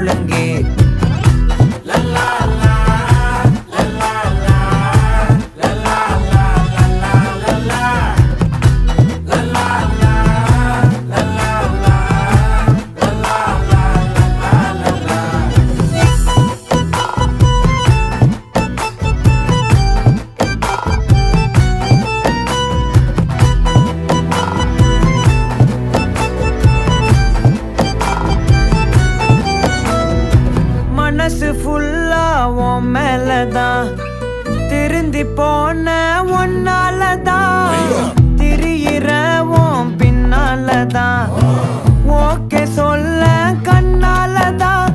முழங்கே மனசு ஃபுல்லா உன் மேலதான் திருந்தி போன ஒன்னாலதான் திரியிற உன் பின்னாலதான் ஓகே சொல்ல கண்ணாலதான்